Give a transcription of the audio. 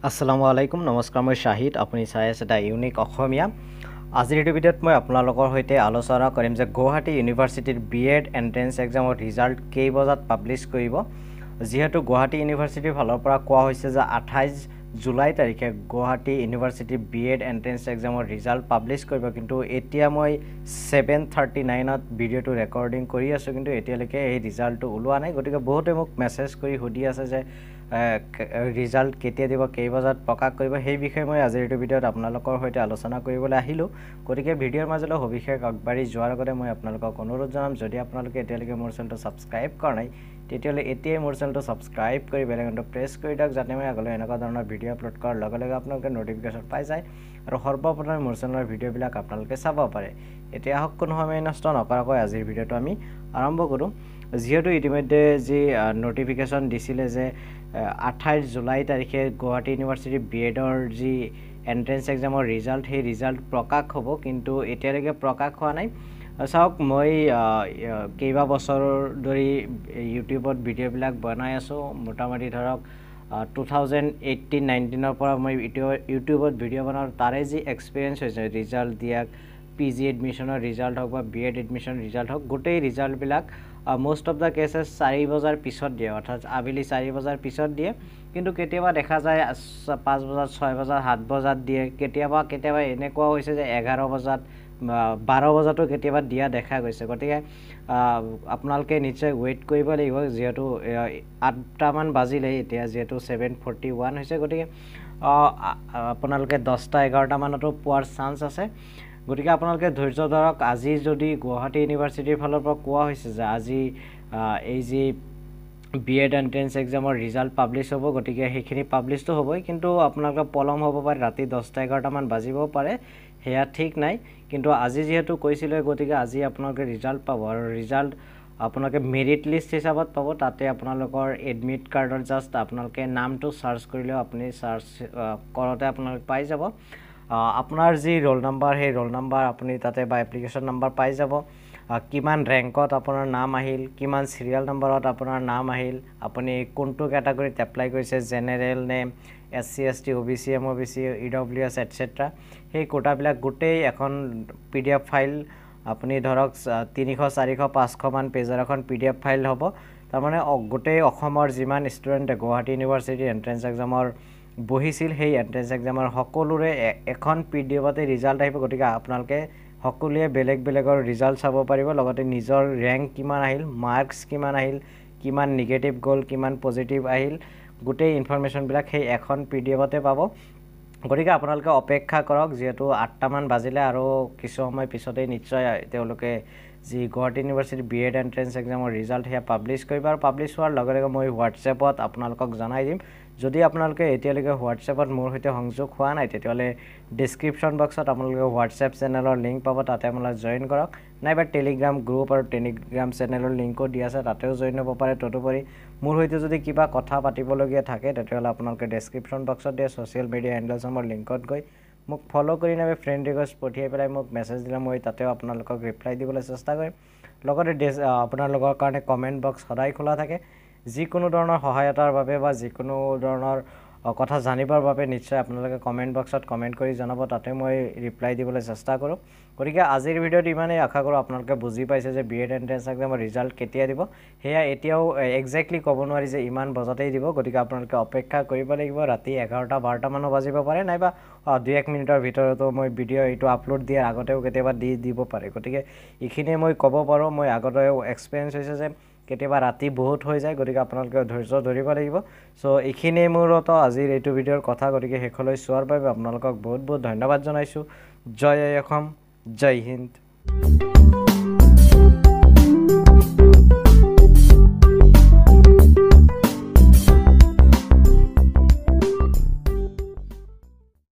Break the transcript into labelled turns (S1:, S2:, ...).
S1: আসসালামু আলাইকুম নমস্কাৰ মই শাহিদ আপুনি চাই আছে এটা ইউনিক অসমীয়া আজিৰ এই ভিডিঅ'ত মই আপোনালোকৰ সৈতে আলোচনা কৰিম যে গুৱাহাটী ইউনিভাৰ্চিটিৰ বিএড এন্ট্ৰেন্স এক্সামৰ ৰিজাল্ট কেই বজাত পাবলিশ কৰিব যেহেতু গুৱাহাটী ইউনিভাৰ্চিটিৰ ফালৰ পৰা কোৱা হৈছে যে 28 জুলাই তাৰিখে গুৱাহাটী ইউনিভাৰ্চিটিৰ বিএড এন্ট্ৰেন্স এক্সামৰ ৰিজাল্ট পাবলিশ কৰিব কিন্তু এতিয়া মই 7:39 ত ভিডিঅ'টো ৰেকৰ্ডিং কৰি আছো কিন্তু এতিয়ালৈকে এই ৰিজাল্টটো ওলোৱা নাই গতিকে বহুতে মোক মেছেজ কৰি সুধি আছে যে ৰিজাল্ট কেতিয়া দিব কেই বজাত প্ৰকাশ কৰিব সেই বিষয়ে মই আজিৰ এই ভিডিঅ'ত আপোনালোকৰ সৈতে আলোচনা কৰিবলৈ আহিলো গতিকে ভিডিঅ'ৰ মাজলৈ সবিশেষ আগবাঢ়ি যোৱাৰ আগতে মই আপোনালোকক অনুৰোধ জনাম যদি আপোনালোকে এতিয়ালৈকে মোৰ চেনেলটো সাবস্ক্ৰাইব কৰা নাই তেতিয়ালে এতিয়াই মোৰ চেনেলটো সাবস্ক্ৰাইব কৰি বেল আইকনটো প্ৰেছ কৰি দিয়ক যাতে মই আগলৈ এনেকুৱা ধৰণৰ ভিডিঅ' আপলোড কৰাৰ লগে লগে আপোনালোকে নটিফিকেশ্যন পাই যায় আৰু সৰ্বপ্ৰথমে মোৰ চেনেলৰ ভিডিঅ'বিলাক আপোনালোকে চাব পাৰে এতিয়া হক কোনো সময় নষ্ট নকৰাকৈ আজিৰ ভিডিঅ'টো আমি আৰম্ভ কৰোঁ যেহেতু ইতিমধ্যে যি নটিফিকেশ্যন দিছিলে যে 28 জুলাই তাৰিখে গুৱাহাটী ইউনিভাৰ্চিটি বিএডৰ যি এন্ট্ৰেন্স এক্সামৰ ৰিজাল্ট সেই ৰিজাল্ট প্ৰকাশ হ'ব কিন্তু এতিয়ালৈকে প্ৰকাশ হোৱা নাই চাওক মই কেইবা বছৰ ধৰি ইউটিউবত ভিডিঅ'বিলাক বনাই আছো মোটামুটি ধৰক 2018-19 ৰ পৰা মই ইউটিউবত ভিডিঅ' বনাওঁ তাৰে যি এক্সপেৰিয়েন্স হৈছে ৰিজাল্ট দিয়াক পিজি এডমিশনৰ ৰিজাল্ট হওক বা বিএড এডমিশন ৰিজাল্ট হওক গোটেই ৰিজাল্টবিলাক most of the cases 4 বজাৰ পিছত দিয়ে অৰ্থাৎ আবেলি 4 বজাৰ পিছত দিয়ে কিন্তু কেতিয়াবা দেখা যায় 5 বজাত 6 বজাত 7 বজাত দিয়ে কেতিয়াবা এনেকুৱা হৈছে যে 11 বজাত 12 বজাতো কেতিয়াবা দিয়া দেখা গৈছে গতিকে আপোনালোকে নিশ্চয় ওয়েট কৰিব লাগিব যেহেতু 8টা মান বাজিলে এতিয়া যেহেতু 7:41 হৈছে গতিকে আপোনালোকে 10টা 11টা মানতো পোৱাৰ চান্স আছে গতিকে আপোনালোকে ধৈৰ্য ধৰক আজি যদি গুৱাহাটী ইউনিভাৰ্চিটিৰ ফালৰ পৰা কোৱা হৈছে যে আজি এই যি বিএড এন্ট্ৰেন্স এক্সামৰ ৰিজাল্ট পাবলিশ হ'ব গতিকে সেইখিনি পাবলিশটো হ'বই কিন্তু আপোনালোকে পলম হ'ব পাৰে ৰাতি 10টা 11টা মান বাজিব পাৰে হেয়া ঠিক নাই কিন্তু আজি যেহেতু কৈছিলে গতিকে আজি আপোনালোকে ৰিজাল্ট পাব আৰু ৰিজাল্ট আপোনালোকে মেৰিট লিষ্ট হিচাপত পাব তাতে আপোনালোকৰ এডমিট কাৰ্ডৰ জাস্ট আপোনালোকে নামটো সাৰ্চ কৰিলেও আপুনি সাৰ্চ কৰতে আপোনালোক পাই যাব আপোনাৰ যি ৰোল নাম্বাৰ হে ৰোল নাম্বাৰ আপুনি তাতে বা এপ্লিকেশন নাম্বাৰ পাই যাব কিমান ৰেংকত আপোনাৰ নাম আহিল কিমান সিৰিয়াল নাম্বাৰত আপোনাৰ নাম আহিল আপুনি কোনটো ক্যাটাগৰীত এপ্লাই কৰিছে জেনাৰেল নে SC ST OBC MOBC EWS etcetera সেই কোটাবিলাক গোটেই এখন পিডিএফ ফাইল আপুনি ধৰক 300 400 500 মান পেজৰ এখন পিডিএফ ফাইল হ'ব তাৰ মানে গোটেই অসমৰ যিমান ষ্টুডেন্ট গুৱাহাটী ইউনিভাৰ্চিটি এন্ট্ৰেন্স এক্সামৰ বহিছিল সেই এন্ট্ৰেন্স এক্সামৰ সকলোৰে এখন পিডিএফতে ৰিজাল্ট আহিব গতিকে আপোনালোকে সকলোৱে বেলেগ বেলেগৰ ৰিজাল্ট চাব পাৰিব লগতে নিজৰ ৰেংক কিমান আহিল মাৰ্কস কিমান আহিল কিমান নেগেটিভ গ'ল কিমান পজিটিভ আহিল গোটেই ইনফৰমেশন বিলাক সেই এখন পিডিএফতে পাব গতিকে আপোনালোকে অপেক্ষা কৰক যেহেতু 8টা মান বাজিলে আৰু কিছু সময় পিছতে নিশ্চয় তেওঁলোকে যি গুৱাহাটী ইউনিভাৰ্চিটি বিএড এন্ট্ৰেন্স এক্সামৰ ৰিজাল্ট হেয়া পাবলিশ কৰিব আৰু পাবলিশ হোৱাৰ লগে লগে মই হোৱাটছএপত আপোনালোকক জনাই দিম যদি আপোনালোকে এতিয়ালৈকে হোৱাটছএপত মোৰ সৈতে সংযোগ হোৱা নাই তেতিয়ালে ডেসক্ৰিপচন বক্সত আপোনালোকে হোৱাটছএপ চেনেলৰ লিংক পাব তাতে আপোনালোকে জয়েন কৰক নাইবা টেলিগ্ৰাম গ্ৰুপ আৰু টেলিগ্ৰাম চেনেলৰ লিংকো দি আছে তাতেও জয়েন হ'ব পাৰে তদুপৰি মোৰ সৈতে যদি কিবা কথা পাতিবলগীয়া থাকে তেতিয়ালে আপোনালোকে ডেসক্ৰিপচন বক্সত দিয়া সোশ্যাল মিডিয়া হ্যান্ডেলছৰ লিংকত গৈ মোক ফলো কৰি নাবে ফ্ৰেন্ড ৰিকুৱেষ্ট পঠিয়াই পেলাই মোক মেছেজ দিলে মই তাতেও আপোনালোকক ৰিপ্লাই দিবলৈ চেষ্টা কৰিম লগতে আপোনালোকৰ কাৰণে কমেন্ট বক্স সদায় খোলা থাকে যিকোনো ধৰণৰ সহায়তাৰ বাবে বা যিকোনো ধৰণৰ কথা জানিবৰ বাবে নিশ্চয় আপোনালোকে কমেন্ট বক্সত কমেন্ট কৰি জনাব তাতে মই ৰিপ্লাই দিবলৈ চেষ্টা কৰোঁ গতিকে আজিৰ ভিডিঅ'ত ইমানেই আশা কৰোঁ আপোনালোকে বুজি পাইছে যে বিএড এন্ট্ৰেন্স এক্সামৰ ৰিজাল্ট কেতিয়া দিব হেয়া এতিয়াও এক্স্যাক্টলি ক'ব নোৱাৰি যে ইমান বজাতেই দিব গতিকে আপোনালোকে অপেক্ষা কৰিব লাগিব ৰাতি 11টা 12টা মান বাজিব পাৰে নাইবা 2-1 মিনিটৰ ভিতৰতো মই ভিডিঅ' এইটো আপলোড দিয়াৰ আগতেও কেতিয়াবা দিব পাৰে গতিকে ইখিনি মই ক'ব পাৰোঁ মই আগতেও এক্সপেৰিয়েন্স হৈছে যে কেতিয়াবা ৰাতি বহুত হৈ যায় গতিকে আপোনালোকে ধৈৰ্য ধৰিব লাগিব সো ইখিনি মোৰতো আজিৰ এইটো ভিডিঅ'ৰ কথা গতিকে হেকলৈ চোৱাৰ বাবে আপোনালোকক বহুত বহুত ধন্যবাদ জনাইছো জয় অসম জয় হিন্দ